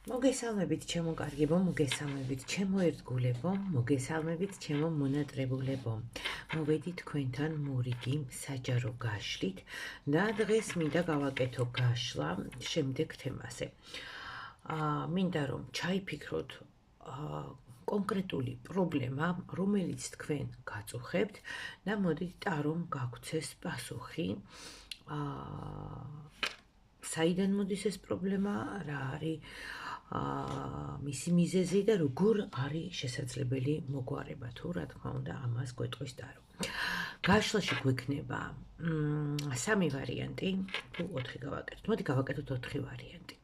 მოგესალმებით ჩემო კარგებო, მოგესალმებით ჩემო ერთგულებო, მოგესალმებით ჩემო მონატრებულებო. მოვედი თქვენთან მორიგი საჯარო გაშლით და დღეს მინდა გავაკეთო გაშლა შემდეგ თემაზე. მინდა რომ ჩაიფიქროთ კონკრეტული პრობლემა, რომელიც თქვენ გაწუხებთ და მოდით ტარომ გაგვცეს პასუხი. საიდან მოდის ეს პრობლემა, რა არის მისი მიზეზი და როგორ არის შესაძლებელი მოგვარება, თუ რა თქმა უნდა ამას გვეტყვის ტარო. გაშლაში გვექნება სამი ვარიანტი, თუ 4 გავაკეთოთ. მოდი გავაკეთოთ 4 ვარიანტი.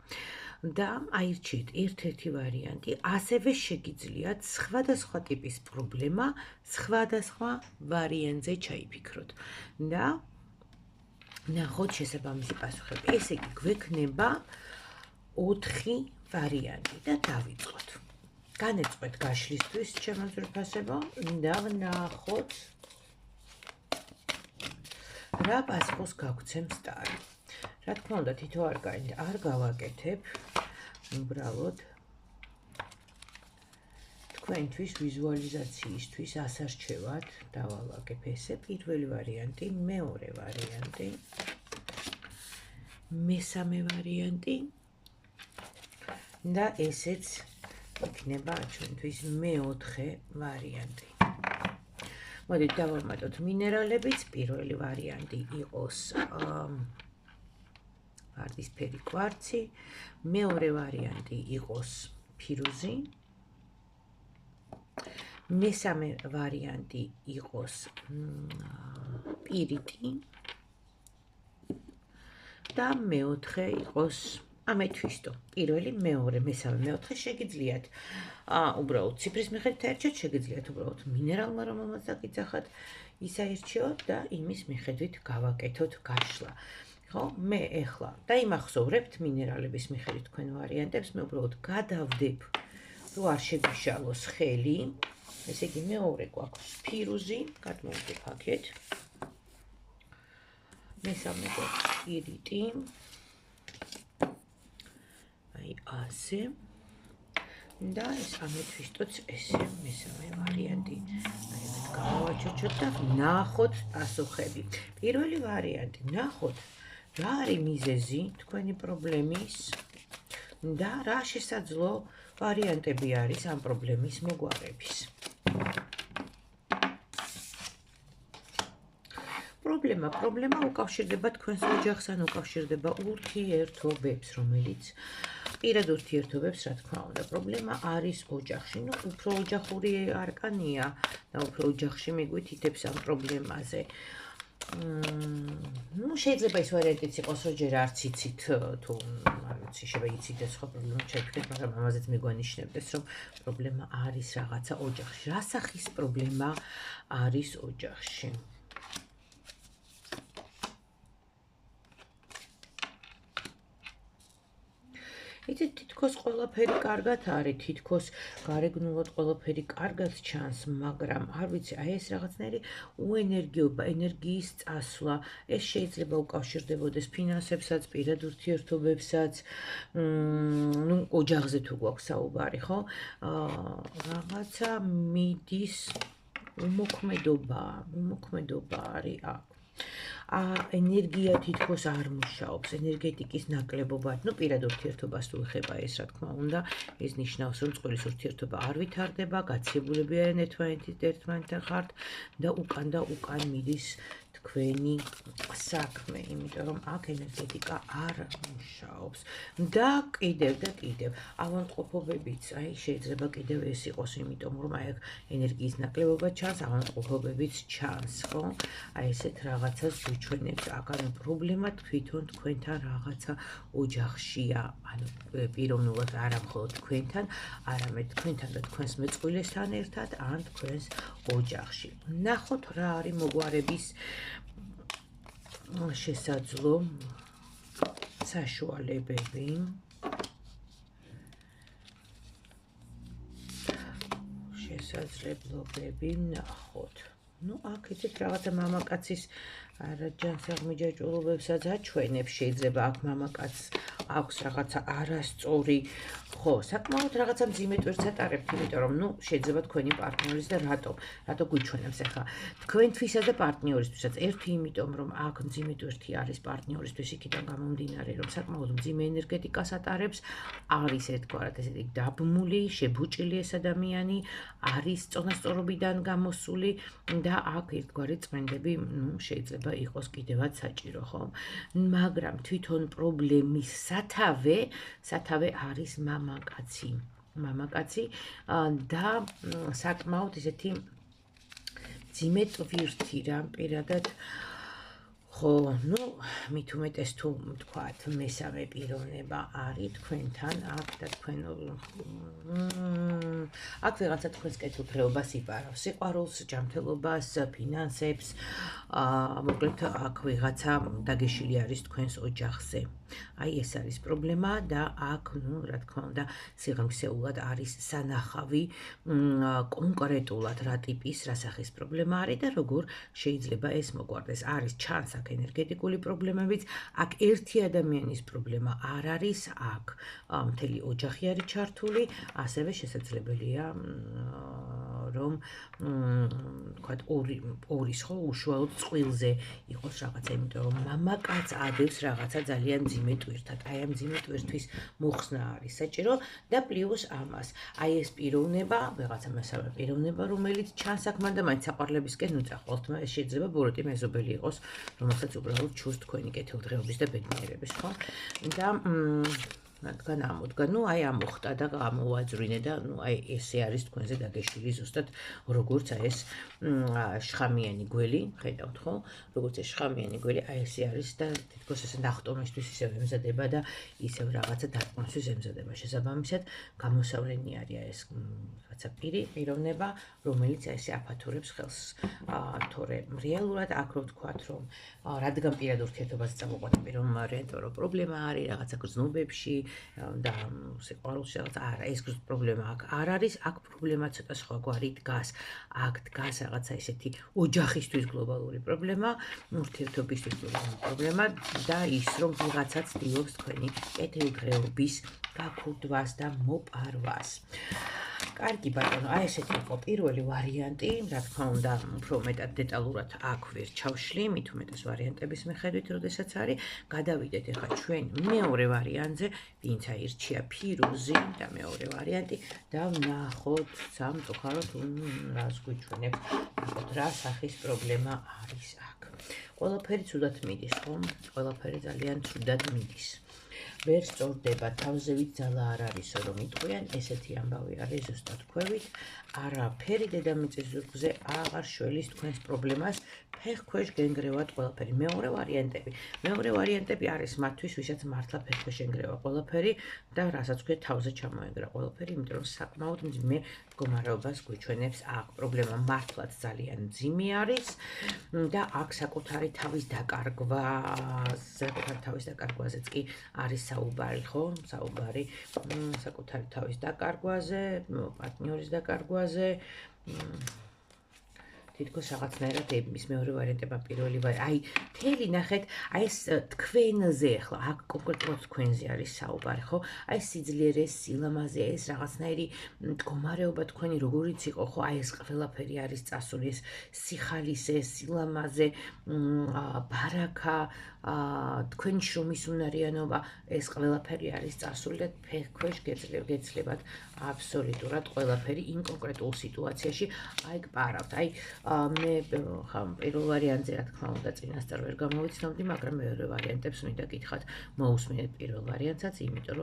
და აირჩიეთ ერთ-ერთი ვარიანტი, ასევე შეგიძლიათ სხვადასხვა ტიპის პრობლემა სხვადასხვა ვარიანტზე ჩაიფიქროთ. და ნახოთ შესაბამისი პასუხები. ესე იგი გვექნება 4 ვარიანტი და დავიწყოთ. განეწყვეთ გაშლისთვის ჩემო ძვირფასებო და ვნახოთ რა პასუხს გაგვცემს ტარო. რა თქმა უნდა თითო არ გავაკეთებ, უბრალოდ თქვენთვის ვიზუალიზაციისთვის ასარჩევად დავალაგებ ესე პირველი ვარიანტი, მეორე ვარიანტი, მესამე ვარიანტი და ესეც იქნება ჩვენთვის მეოთხე ვარიანტი. მოდით დავამატოთ მინერალებიც, პირველი ვარიანტი იყოს ვარდისფერი კვარცი, მეორე ვარიანტი იყოს ფირუზი, მესამე ვარიანტი იყოს პირიტი და მეოთხე იყოს ამეთვისტო. პირველი, მეორე, მესამე, მეოთხე შეგიძლიათ უბრალოდ ციფრის მიხედვით აირჩიოთ, შეგიძლიათ უბრალოდ მინერალმა რომელმაც დაგიძახათ ის აირჩიოთ და იმის მიხედვით გავაკეთოთ გაშლა. ხო, მე ეხლა დაიმახსოვრებთ მინერალების მიხედვით თქვენ ვარიანტებს, მე უბრალოდ გადავდებ, რომ არ შეგვიშალოს ხელი. ესე იგი მეორე გვაქვს ფირუზი, გადმოვიდეთ აქეთ. მესამე გვაქვს პირიტი. აი ასე. და ეს ამეთვისტოც ესე მესამე ვარიანტი. აი ამით გავავაჩოჩოთ და ვნახოთ პასუხები. პირველი ვარიანტი, ვნახოთ რა არის მიზეზი თქვენი პრობლემის და რა შესაძლო ვარიანტები არის ამ პრობლემის მოგვარების. პრობლემა უკავშირდება თქვენს ოჯახს, ან უკავშირდება ურთიერთობებს, რომელიც პირად ურთიერთობებს, რა თქმა უნდა, პრობლემა არის ოჯახში. უფრო ოჯახური არკანია და უფრო ოჯახში მიგვითითებს ამ პრობლემაზე. შეიძლება ის ვარიანტიც იყოს, რომ ჯერ არც იცით, თუ არ ვიცი, შეიძლება იცით სხვა პრობლემა ჩაიფიქრეთ, მაგრამ ამაზეც მიგვანიშნებდეს, რომ პრობლემა არის რაღაცა ოჯახში. რა სახის პრობლემა არის ოჯახში? იცით, თითქოს ყველაფერი კარგად არის, თითქოს გარეგნულად ყველაფერი კარგად ჩანს, მაგრამ არ ვიცი, აი ეს რაღაცნაირი უენერგიობა, ენერგიის წასვლა, ეს შეიძლება უკავშირდებოდეს ფინანსებსაც, პირად ურთიერთობებსაც, ოჯახზე თუ გვაქვს საუბარი, ხო? რაღაცა მიდის უმოქმედობა არის აქ. ენერგია თითქოს არ მუშაობს, ენერგეტიკის ნაკლებობა, პირად ურთიერთობას თუ ეხება ეს, რა თქმა უნდა, ეს ნიშნავს, რომ წყვილის ურთიერთობა არ ვითარდება, გაციებულები არიან ერთმანეთთან ხართ და უკან მიდის თქვენი საქმე, იმიტომ რომ აქ ენერგეტიკა არ მუშაობს. და კიდევ ავადმყოფობებიც, აი შეიძლება კიდევ ეს იყოს, იმიტომ რომ აი აქ ენერგიის ნაკლებობა ჩანს, ავადმყოფობებიც ჩანს, ხო? აი ესეთ რაღაცას გვიჩვენებს აქ, ანუ პრობლემა თვითონ თქვენთან რაღაცა ოჯახშია, ანუ პიროვნულად არა მხოლოდ თქვენთან, არამედ თქვენთან და თქვენს მეწყვილესთან ერთად, ან თქვენს ოჯახში. ნახოთ რა არის მოგვარების შესაძლო საშუალებები. შესაძლებლობები ნახოთ. ну, აქ იცით რაღაცა მამაკაცის ჯანსაღმიჯაჭულობებსაც აჩვენებს, შეიძლება აქ მამაკაცს აქვს რაღაცა არასწორი, ხო, საკმაოდ რაღაცა მძიმე ტვირთს ატარებთ, იმიტომ რომ, ну, შეიძლება თქვენი პარტნიორის და რატო გიჩვენებს ახლა თქვენთვისაც და პარტნიორისთვისაც. ერთი იმიტომ, რომ აქ მძიმე ტვირთი არის პარტნიორისთვის იქიდან გამომდინარე, რომ საკმაოდ მძიმე ენერგეტიკას ატარებს, არის ერთგვარად ესეთი დაბმული, შებუჭილი ეს ადამიანი, არის წონასწორობიდან გამოსული და აქ ერთგვარი წმენდები, ну, შეიძლება იყოს კიდევაც საჭირო, ხო? მაგრამ თვითონ პრობლემის სათავე არის მამაკაცი და საკმაოდ ესეთი მძიმე ტვირთი რა პირადად ხო, ну, მით უმეტეს თუ ვთქვათ, მესამე პიროვნება არის თქვენთან, აქ და თქვენ აქ ვიღაცა თქვენს კეთილდღეობას იპარავს, სიყვარულს, ჯანმრთელობას, ფინანსებს, მოკლედ აქ ვიღაცა დაგეშილი არის თქვენს ოჯახზე. აი ეს არის პრობლემა და აქ, ну, რა თქმა უნდა, სიღრმისეულად არის სანახავი კონკრეტულად რა ტიპის, რა სახის პრობლემა არის და როგორ შეიძლება ეს მოგვარდეს. არის ჩანს აქ ენერგეტიკული პრობლემებიც, აქ ერთი ადამიანის პრობლემა არ არის, აქ მთელი ოჯახი არის ჩართული, ასევე შესაძლებელია რომ თქვათ ორის ხო უშუალოდ წყვილზე იყოს რაღაცა, იმიტომ რომ მამაკაც ადევს რაღაცა ძალიან მძიმე ტვირთად. აი ამ მძიმე ტვირთვის მოხსნა არის საჭირო და პლუს ამას. აი ეს პიროვნება, ვიღაცა მესამე პიროვნება, რომელიც ჩანს აქ, მაგრამ მაინც საყვარლებისკენ უწახვალთ, ეს შეიძლება ბოროტი მეზობელი იყოს, რომელსაც უბრალოდ ჩურს თქვენი კეთილდღეობის და ბედნიერების, ხო? და რადგან ამოდგა, ну, აი ამოხტა და გამოვაძვრინე და, ну, აი ესე არის თქვენზე დაგეშლილი ზუსტად როგორც აი ეს შხამიანი გველი, ხედავთ ხო? როგორც ეს შხამიანი გველი, აი ესე არის და თითქოს ესე ნახტომისთვის ისევ ემზადება და ისევ რაღაცა დარტყმისთვის ემზადება. შესაბამისად, გამოსავლენი არის ეს რაღაცა პიროვნება, რომელიც აი ესე აფათურებს ხელს. თორე რეალურად აქ რო ვთქვათ, რომ რადგან პირად ურთიერთობას წამოყვანილ პირველ ვარიანტზე, რომ პრობლემა არის რაღაცა გრძნობებში და სიყვარულში რაღაც არა, ეს პრობლემა აქ არ არის, აქ პრობლემა ცოტა სხვაგვარი დგას. აქ დგას რაღაცა ესეთი ოჯახისთვის გლობალური პრობლემა, ურთიერთობისთვის გლობალური პრობლემა და ის რომ ვიღაცა ცდილობს თქვენი კეთილდღეობის გაქურდვას და მოპარვას. კარგი ბატონო, აი ესეთი იყო პირველი ვარიანტი, რა თქმა უნდა, უფრო მეტად დეტალურად აქ ვერ ჩავშლი, მით უმეტეს ვარიანტების მიხედვით, როდესაც არის, გადავიდეთ ახლა ჩვენ მეორე ვარიანტზე, ვინც აირჩია ფირუზი და მეორე ვარიანტი და ვნახოთ სამწუხაროდ რას გვიჩვენებს, ნახოთ რა სახის პრობლემა არის აქ. ყველაფერი ცუდად მიდის, ხო? ყველაფერი ძალიან ცუდად მიდის. ვერ სწორდება, თავზევით ძალა არ არისო რომ იტყვიან, ესეთი ამბავი არის ზუსტად ქვევით, არაფერი დედამიწის ზურგზე აღარ შველის თქვენს პრობლემას, ფეხქვეშ გენგრევათ ყველაფერი. მეორე ვარიანტები არის მათთვის, ვისაც მართლა ფეხქვეშ ენგრევა ყველაფერი და რასაც ქვია თავზე ჩამოენგრა ყველაფერი, იმიტომ რომ საკმაოდ მძიმე მდგომარეობას გვიჩვენებს აქ. პრობლემა მართლაც ძალიან მძიმე არის და აქ საკუთარი თავის დაკარგვაზეც კი არის საუბარი, ხო? საუბარი საკუთარი თავის დაკარგვაზე, პარტნიორის დაკარგვაზე. თითქოს რაღაცნაირად ებმის მეორე ვარიანტება პირველი აი მთელი ნახეთ, აი ეს თქვენზე ახლა აქ კონკრეტულად თქვენზე არის საუბარი, ხო? აი სიძლიერე, სილამაზე, ეს რაღაცნაირი მდგომარეობა თქვენი როგორიც იყო, ხო? აი ეს ყველაფერი არის წასული, ეს სიხალისე, სილამაზე, ბარაკა, თქვენი შრომის უნარიანობა, ეს ყველაფერი არის წასული და ფეხქვეშ გეცლებათ აბსოლუტურად ყველაფერი იმ კონკრეტულ სიტუაციაში აი გპარავთ. აი მე ხომ პირველ ვარიანტზე რა თქმა უნდა წინასწარ ვერ გამოვიცნობდი, მაგრამ მეორე ვარიანტებს მინდა გითხრათ, მოусმინეთ პირველ ვარიანტსაც, იმიტომ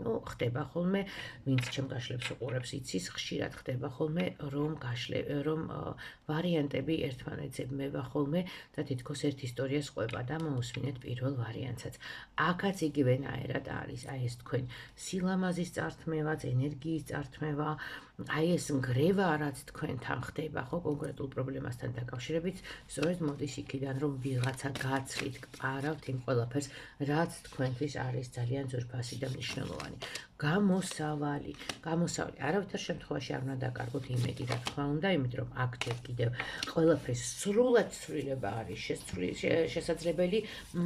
რომ ხდება ხოლმე, ვინც ჩემ გაშლებს უყურებს, იცის, ხშირად ხდება ხოლმე, რომ ვარიანტები ერთმანეთს ებმება ხოლმე და თითქოს ერთ ისტორიას ყვება და მოусმინეთ პირველ ვარიანტსაც. აქაც იგივენაირად არის, აი ეს თქვენ სილამაზის წართმევაც, ენერგიის წართმევა, აი ეს ნგრევა, რაც თქვენთან ხდება, ხო, კონკრეტულ პრობლემასთან დაკავშირებით, სწორედ მოდის იქიდან, რომ ვიღაცა გაცრით, გპარავთ იმ ყველაფერს, რაც თქვენთვის არის ძალიან ძვირფასი და მნიშვნელოვანი. გამოსავალი. არავითარ შემთხვევაში არ უნდა დაკარგოთ იმედი, რა თქმა უნდა, იმიტომ რომ აქ ჯერ კიდევ ყველაფრის სრულად ცვლილება არის შესაძლებელი,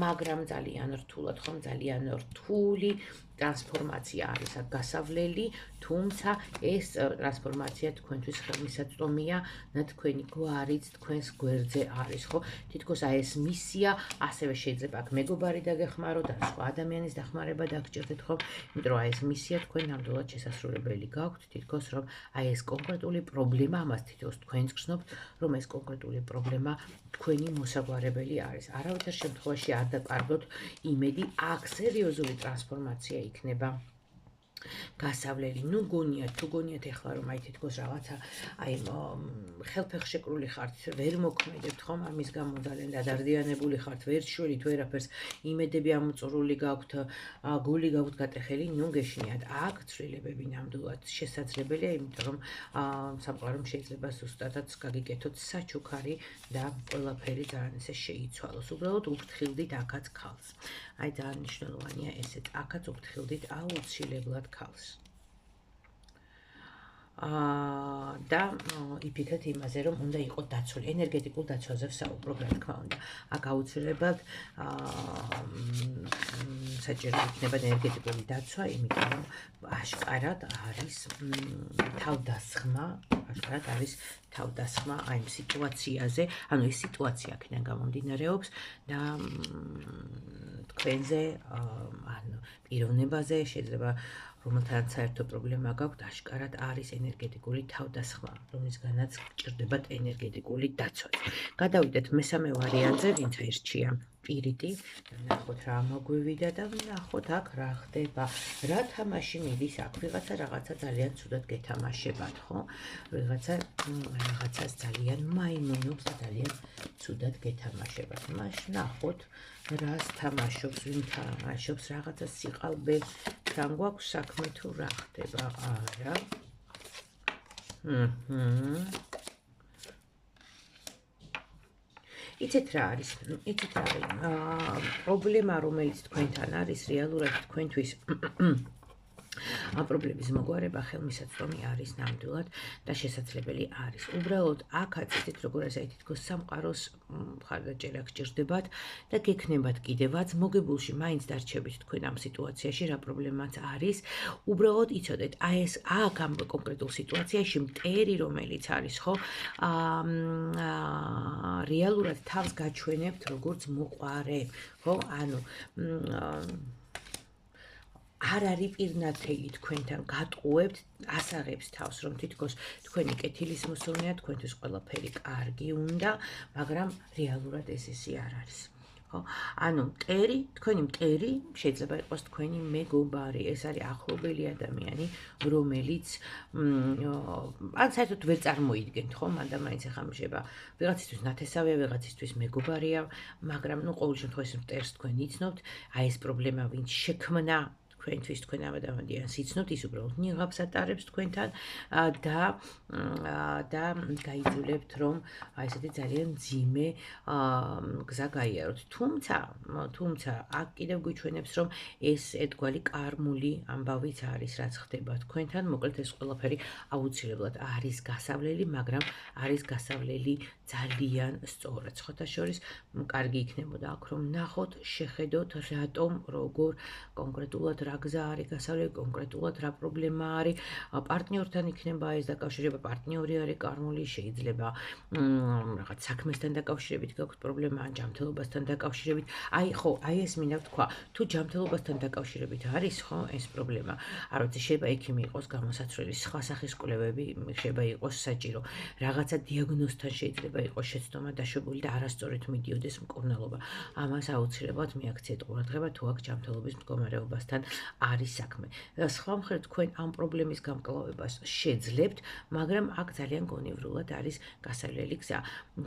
მაგრამ ძალიან რთულად, ხომ ძალიან რთული ტრანსფორმაცია არის აქ გასავლელი, თუმცა ეს ტრანსფორმაცია თქვენთვის ხელმისაწვდომია და თქვენი გვარიც თქვენს გვერდზე არის, ხო? თითქოს აი ეს მისია, ასევე შეიძლება აქ მეგობარი დაგეხმაროთ და სხვა ადამიანის დახმარება დაგჭირდეთ, ხო? იმიტომ რომ აი ეს მისია თქვენ ნამდვილად შესასრულებელი გაქვთ, თითქოს რომ აი ეს კონკრეტული პრობლემა, ამას თითქოს თქვენც გრძნობთ, რომ ეს კონკრეტული პრობლემა თქვენი მოსაგვარებელი არის. არავითარ შემთხვევაში არ დაკარგოთ იმედი, აქ სერიოზული ტრანსფორმაცია იქნება გასავლელი. ნუ გონიათ, თუ გონიათ ეხლა რომ აი თითქოს რაღაცა აი ხელფეხშეკრული ხართ, ვერ მოქმედებთ, ხომ? ამის გამო ძალიან დადარდიანებული ხართ, ვერ შველით ვერაფერს, იმედები ამოწურული გაქვთ, გული გაქვთ გატეხელი, ნუ გეშინიათ. აქ ცვლილებები ნამდვილად შესაძლებელია, იმიტომ რომ სამყარომ შეიძლება ზუსტადაც გაგიკეთოთ საჩუქარი და ყველაფერი ძალიან ესე შეიცვალოს. უბრალოდ უფრთხილდით აქაც ქალს. აი ძალიან მნიშვნელოვანია ესეც. აქაც უფრთხილდით აუცილებლად ქალს. და იფიქრეთ იმაზე, რომ უნდა იყოს დაცული, ენერგეტიკულ დაცვაზე ვსაუბრობ, რა თქმა უნდა. აქ აუცილებლად საჭირო იქნება ენერგეტიკული დაცვა, იმიტომ რომ აშკარად არის თავდასხმა აი ამ სიტუაციაზე, ანუ ეს სიტუაცია აქედან გამომდინარეობს და თქვენზე, ანუ პიროვნებაზე შეიძლება რომელთანაც საერთო პრობლემა გაქვთ, აშკარად არის ენერგეტიკული თავდასხმა, რომლისგანაც გჭირდებათ ენერგეტიკული დაცვა. გადავიდეთ მესამე ვარიანტზე, ვინც ერჩია პირიტი, ვნახოთ რა მოგვივიდა და ვნახოთ აქ რა ხდება. რა თამაში მიდის აქ? ვიღაცა რაღაცა ძალიან ცუდად გეთამაშებათ, ხო? რაღაცას ძალიან მაიმუნობს და ძალიან ცუდად გეთამაშებათ. მაშინ ნახოთ რას თამაშობს, ვინ თამაშობს, რაღაცა სიყალბე თან გვაქვს საქმე თუ რა ხდება, არა. იცით რა არის? პრობლემა, რომელიც თქვენთან არის, რეალურად თქვენთვის პრობლემის მოგვარება ხელმისაწვდომი არის ნამდვილად და შესაძლებელი არის. უბრალოდ აქაც იცით როგორ ასე თითქოს სამყაროს მხარდაჭერა გჭირდებათ და გექნებათ კიდევაც მოგებულში მაინც დარჩებით თქვენ ამ სიტუაციაში, რა პრობლემაც არის. უბრალოდ იცოდეთ, აი ეს აქ ამ კონკრეტულ სიტუაციაში მტერი რომელიც არის, ხო? რეალურად თავს გაჩვენებთ როგორც მოყვარე, ხო? ანუ არ არის პირნათელი თქვენთან, გატყუებთ, ასაღებს თავს, რომ თითქოს თქვენი კეთილის მოსურნეა, თქვენთვის ყველაფერი კარგი უნდა, მაგრამ რეალურად ესე არ არის. ხო? ანუ თქვენი მტერი შეიძლება იყოს თქვენი მეგობარი, ეს არის ახლობელი ადამიანი, რომელიც ან საერთოდ ვერ წარმოიდგენთ, ხო? მანდა მაინც ახლა შეიძლება ვიღაცისთვის ნათესავია, ვიღაცისთვის მეგობარია, მაგრამ ნუ ყოველ შემთხვევაში მტერს თქვენ იცნობთ, აი ეს პრობლემა ვინც შექმნა თქვენთვის თქვენ ამ ადამიანს იცნობთ, ის უბრალოდ ნიღაბს ატარებს თქვენთან და გაიძულებთ, რომ აი ესეთი ძალიან მძიმე გზა გაიაროთ. თუმცა აქ კიდევ გვიჩვენებს, რომ ეს ერთგვარი კარმული ამბავიც არის, რაც ხდება თქვენთან. მოკლედ ეს ყველაფერი აუცილებლად არის გასავლელი, მაგრამ არის გასავლელი ძალიან სწორად. სხვათაშორის კარგი იქნებოდა აქ რომ ნახოთ, შეხედოთ, რატომ, როგორ კონკრეტულად რა გზა არის გასავლელი, კონკრეტულად რა პრობლემა არის, პარტნიორთან იქნება ეს დაკავშირება, პარტნიორი არის კარმული, შეიძლება რაღაც საქმესთან დაკავშირებით გაქვთ პრობლემა, ან ჯანმრთელობასთან დაკავშირებით. აი ხო, აი ეს მინდა ვთქვა, თუ ჯანმრთელობასთან დაკავშირებით არის, ხო, ეს პრობლემა. არ ვიცი, შეიძლება ექიმი იყოს გამოსაცვლელი, სხვა სახის კვლევები შეიძლება იყოს საჭირო. რაღაცა დიაგნოზთან შეიძლება იყოს შეცდომა დაშვებული და არასწორად მიდიოდეს მკურნალობა. ამას აუცილებლად მიაქციეთ ყურადღება, თუ აქ ჯანმრთელობის მდგომარეობასთან არის საქმე. სხვა მხრივ თქვენ ამ პრობლემის გამკლავებას შეძლებთ, მაგრამ აქ ძალიან გონივრულად არის გასავლელი გზა.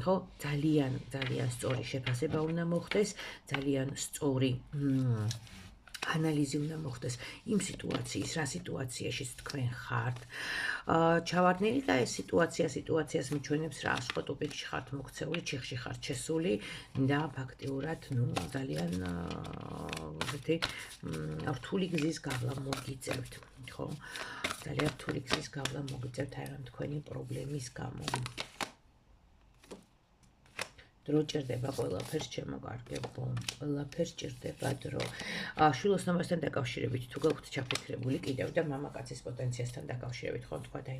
ხო, ძალიან სწორი შეფასება უნდა მოხდეს, ძალიან სწორი ანალიზი უნდა მოხდეს იმ სიტუაციის, რა სიტუაციაში თქვენ ხართ. ჩავარდნილი და ეს სიტუაციას მიჩვენებს რა სხვა ტოპიკში ხართ მოქცეული, ჩიხში ხართ შესული და ფაქტიურად, ძალიან რთული გზის გავლა მოგიწევთ, ხო? ძალიან რთული გზის გავლა მოგიწევთ აი ამ თქვენი პრობლემის გამო. დრო ჭირდება ყველაფერს ჩემო კარგებო, ყველაფერს ჭირდება დრო. შვილოსნობასთან დაკავშირებით თუ გაქვთ ჩაფიქრებული კიდევ და მამაკაცის პოტენციასთან დაკავშირებით, ხო, თქვა და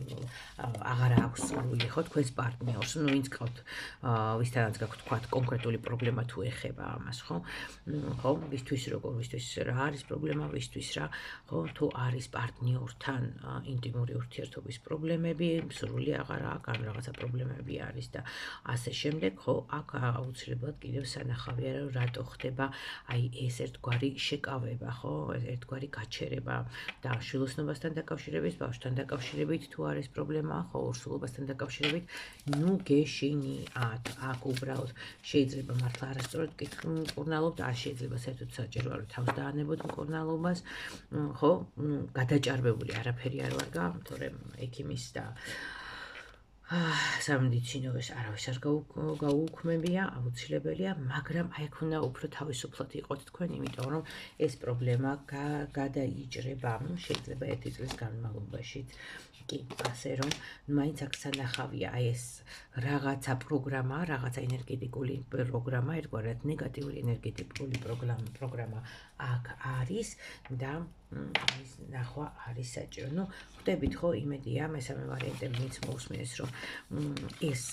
აღარ აქვს სურვილი, ხო, თქვენს პარტნიორს, ვინც გყავთ, ვისთანაც გაქვთ თქვა კონკრეტული პრობლემა თუ ეხება ამას, ხო? ხო, ვისთვის რა არის პრობლემა, ვისთვის რა, ხო, თუ არის პარტნიორთან ინტიმური ურთიერთობის პრობლემები, სურვილი აღარ აქვს, ან რაღაცა პრობლემები არის და ასე შემდეგ, ხო, აქ აუცილებლად კიდევ სანახავია რომ რატო ხდება აი ეს ერთგვარი შეკავება, ხო, ერთგვარი გაჩერება და შვილოსნობასთან დაკავშირებით, ბავშვთან დაკავშირებით თუ არის პრობლემა, ხო, ორსულობასთან დაკავშირებით, გეშინიათ, აქ უბრალოდ შეიძლება მართლა არასწორად მკურნალობთ, არ შეიძლება საერთოდ საჭიროა რომ თავს დაანებოთ მკურნალობას, ხო, გადაჭარბებული არაფერი არ ვარ, თორემ ექიმის და სამედიცინოეს არავის არ გაუუქმებია, აუცილებელია, მაგრამ აი აქ უნდა უფრო თავისუფლად იყოთ თქვენ, იმიტომ რომ ეს პრობლემა გადაიჭრება, შეიძლება 1 წლის განმავლობაში. კი, ასე რომ, მაინც აქ სანახავია აი ეს რაღაცა პროგრამა, რაღაცა ენერგეტიკული პროგრამა, ერთგვარად ნეგატიური ენერგეტიკული პროგრამა აქ არის და ის ნახვა არის საჭირო. ხვდებით ხო, იმედია, მესამე ვარიანტები მის მოусმინეს, რომ ეს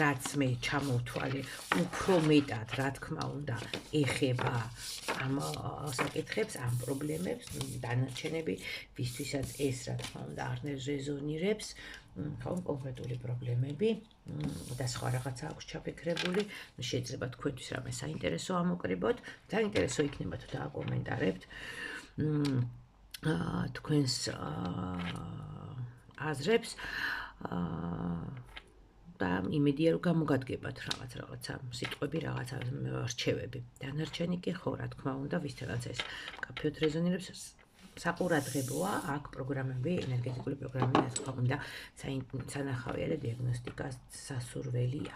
რაც მე ჩამოვთვალე, უფრო მეტად, რა თქმა უნდა, ეხება ამ საკითხებს, ამ პრობლემებს, დანარჩენები, ვისთვისაც ეს, რა თქმა უნდა, არ რეზონირებს, ხო, კონკრეტული პრობლემები და სხვა რაღაცა აქვს ჩაფიქრებული, შეიძლება თქვენთვის რამე საინტერესო ამოკრიბოთ, საინტერესო იქნება თუ დააკომენტარებთ თქვენს აზრებს და იმედია რომ გამოგადგებათ რაღაცა სიტყვები, რაღაცა რჩევები. დანარჩენი კი ხო, რა თქმა უნდა, ვისთანაც ეს კაფეოთ რეზონირებს, საყურადღებოა აქ პროგრამები, ენერგეტიკული პროგრამები, რა თქმა უნდა, სანახავია და დიაგნოსტიკა სასურველია.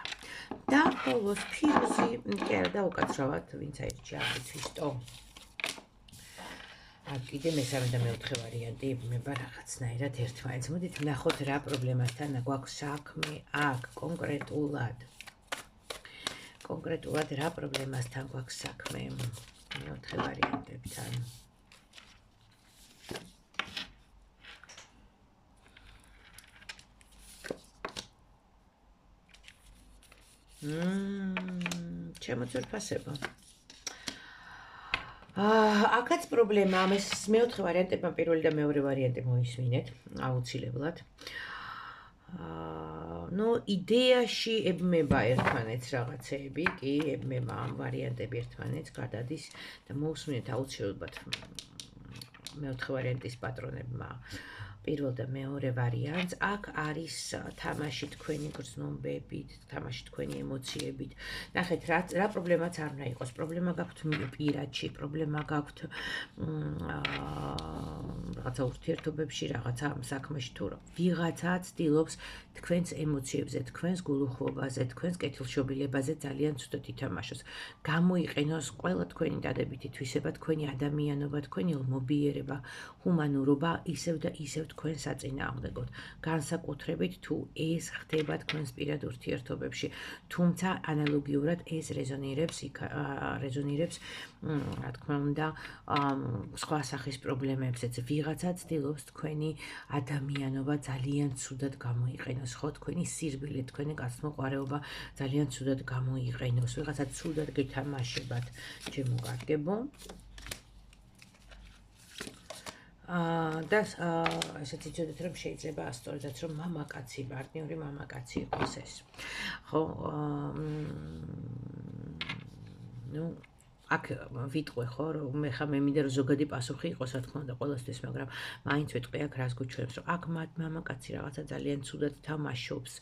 და ბოლოს ფირუზი, კი არა და უკაცრავად, ვინც აირჩია თვისტო. კიდე მესამე და მეოთხე ვარიანტი იბმება რაღაცნაირად ერთმანეთს. მოდით ვნახოთ რა პრობლემასთან გვაქვს საქმე აქ კონკრეტულად რა პრობლემასთან გვაქვს საქმე მეოთხე ვარიანტებთან. ჩემო ძვირფასებო. აქაც პრობლემა, ამას მეოთხე ვარიანტებმა პირველი და მეორე ვარიანტი მოისმინეთ, აუცილებლად. იდეაში ებმება ერთმანეთს რაღაცეები, კი, ებმება ამ ვარიანტები ერთმანეთს, გადადის და მოусმინეთ აუცილებლად მეოთხე ვარიანტის პატრონებმა პირველ და მეორე ვარიანტს. აქ არის თამაში თქვენი გრძნობებით, თამაში თქვენი ემოციებით. ნახეთ, რა პრობლემაც არ უნდა იყოს. პრობლემა გაქვთ პირადში, პრობლემა გაქვთ რაღაცა ურთიერთობებში, რაღაცა საქმეში თუ ვიღაცა ცდილობს თქვენს ემოციებზე, თქვენს გულუხლობაზე, თქვენს კეთილშობილებაზე ძალიან ცუდად ითამაშოს. გამოიყენოს ყველა თქვენი დადებითი თვისება, თქვენი ადამიანობა, თქვენი ომობიერება, ჰუმანურობა ისევ და ისევ თქვენ საწინააღმდეგოდ, განსაკუთრებით თუ ეს ხდება თქვენს პირად ურთიერთობებში, თუმცა ანალოგიურად ეს რეზონირებს, რა თქმა უნდა, სხვა სახის პრობლემებზეც. ვიღაცა ცდილობს თქვენი ადამიანობა ძალიან ცუდად გამოიყენოს, ხო, თქვენი სირბილე, თქვენი გაცნობყარეობა ძალიან ცუდად გამოიყენოს, ვიღაცა ცუდად გეთამაშებათ, ჩემო კარგებო. და ესეც იცოდეთ რომ შეიძლება ასწორებდეთ რომ მამაკაცი, პარტნიორი მამაკაცი იყოს ეს. ხო, აქ ვიტყვე ხო რომ მე ხა მე მინდა რომ ზოგადი პასუხი იყოს რა თქმა უნდა ყველასთვის, მაგრამ მაინც ვიტყვი აქ რას გუჩვენებს რომ აქ მამაკაცი რაღაცა ძალიან ცუდად თამაშობს,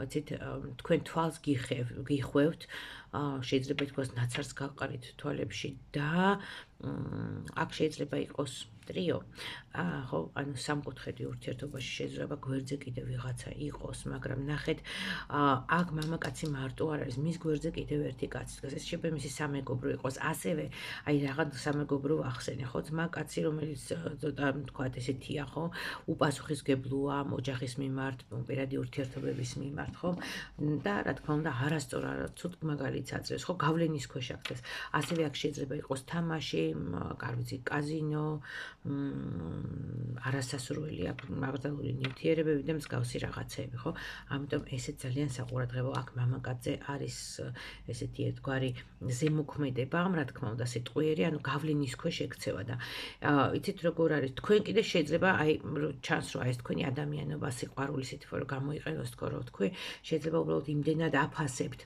იცით, თქვენ თვალს გიხვევთ, შეიძლება ითქვას ნაცარს გაყარით თვალებში და აქ შეიძლება იყოს ტრიო, ხო, ანუ სამკუთხედი ურთიერთობაში შეიძლება გვერდზე კიდე ვიღაცა იყოს, მაგრამ ნახეთ, აქ მამაკაცი მარტო არ არის, მის გვერდზე კიდევ ერთი კაცი დგას. ეს შეიძლება მისი სამეგობრო იყოს, ასევე აი რაღაც სამეგობრო ახსენე, ხო, ძმა-კაცი, რომელიც ცოტა თქვათ ესეთია, ხო, უპასუხისმგებლოა ოჯახის მიმართ, პირადი ურთიერთობების მიმართ, ხო? და რა თქმა უნდა, არასწორ ცუდ მაგალითს აწევს, ხო, გავლენის ქვეშ აქცევს. ასევე აქ შეიძლება იყოს თამაში, არ ვიცი, კაზინო, არასასურველი მაგდალური ნივთიერებები და მსგავსი რაღაცეები, ხო? ამიტომ ესეც ძალიან საყურადღებო აქ მამაკაცზე არის ესეთი ერთგვარი ზემოქმედება, რა თქმა უნდა, სიტყვიერი, ანუ გავლენის ქვეშ ექცევა და იცით როგორ არის, თქვენ კიდე შეიძლება აი ჩანს რომ აი ეს თქვენი ადამიანობა სიყვარული სითბო რომ გამოიყენოს თქო რომ თქვი, შეიძლება უბრალოდ იმდენად აფასებთ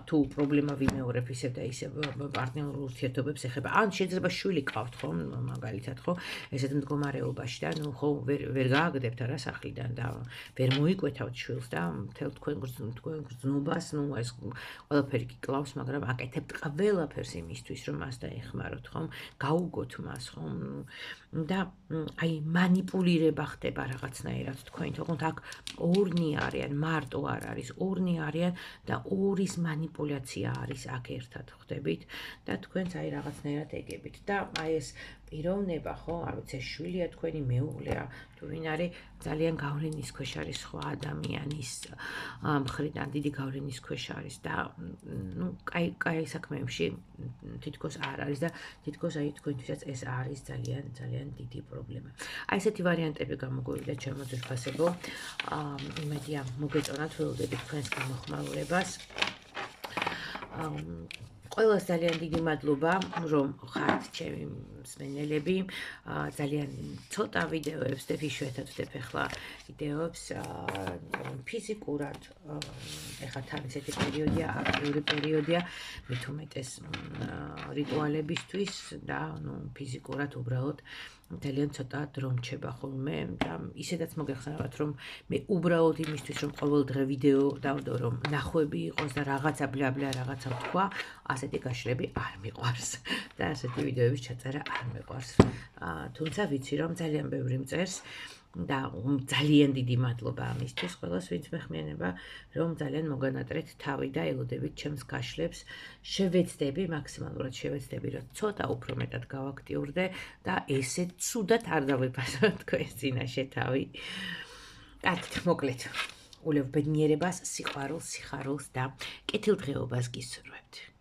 თუ პრობლემა ვიმეორებ ისევ და ისევ პარტნიორულ ურთიერთობებს ეხება. ან შეიძლება შვილი გყავთ, ხო, მაგალითად, ხო, ესეთ მდგომარეობაში და ნუ ხო ვერ გააგდებთ არა სახლიდან და ვერ მოიკვეთავთ შვილს და მთელ თქვენ გრძნობას, ნუ ეს ყველაფერი კი კლავს, მაგრამ აკეთებთ ყველაფერს იმისთვის, რომ მას დაეხმაროთ, ხო? გაუგოთ მას, ხო? და აი მანიპულირება ხდება რაღაცნაირად თქვენ, თქო, აქ ორნი არიან, მარტო არ არის, ორნი არიან და ორის მანიპულაცია არის აქ ერთად ხვდებით და თქვენც აი რაღაცნაირად ეგებით და აი ეს პიროვნება, ხო, არ ვიცი, შვილია თქვენი მეუღლეა, თუ ვინ არის, ძალიან გავლენის ქვეშ არის სხვა ადამიანის მხრიდან, დიდი გავლენის ქვეშ არის და ნუ კაი საქმეებში თითქოს არ არის და თითქოს აი თქვენთვისაც ეს არის ძალიან დიდი პრობლემა. აი ესეთი ვარიანტები გამოგვივიდა ჩემო ძვირფასებო. იმედია მოგეწონათ, ველოდებით თქვენს გამოხმაურებას. ყველას ძალიან დიდი მადლობა, რომ ხართ ჩემი მსმენელები. ძალიან ცოტა ვიდეოებს და იშვიათად ვდებ ახლა ვიდეოებს ფიზიკურად. ეხლა თან ესეთი პერიოდია, აქტიური პერიოდია, მით უმეტეს რიტუალებისთვის და ნუ ფიზიკურად უბრალოდ ძალიან ცოტა დრო მრჩება ხოლმე და ისედაც მოგეხსენებათ, რომ მე უბრალოდ იმისთვის, რომ ყოველ დღე ვიდეო დავდო, რომ ნახვები იყოს და რაღაცა ბლა-ბლა რაღაცა ვთქვა, ასეთი გაშლები არ მიყვარს და ასეთი ვიდეოების ჩაწერა არ მიყვარს. თუმცა ვიცი, რომ ძალიან ბევრი მწერს და ძალიან დიდი მადლობა ამისთვის ყველას, ვინც მეხმიანება, რომ ძალიან მოგანატრეთ თავი და ელოდებით ჩემს გაშლებს. შევეცდები, მაქსიმალურად შევეცდები, რომ ცოტა უფრო მეტად გავაქტიურდე და ესე ცუდად არ დავიფასო თქვენს წინაშე თავი. კარგით, მოკლედ, ულევ ბედნიერებას, სიყვარულს, სიხარულს და კეთილდღეობას გისურვებთ.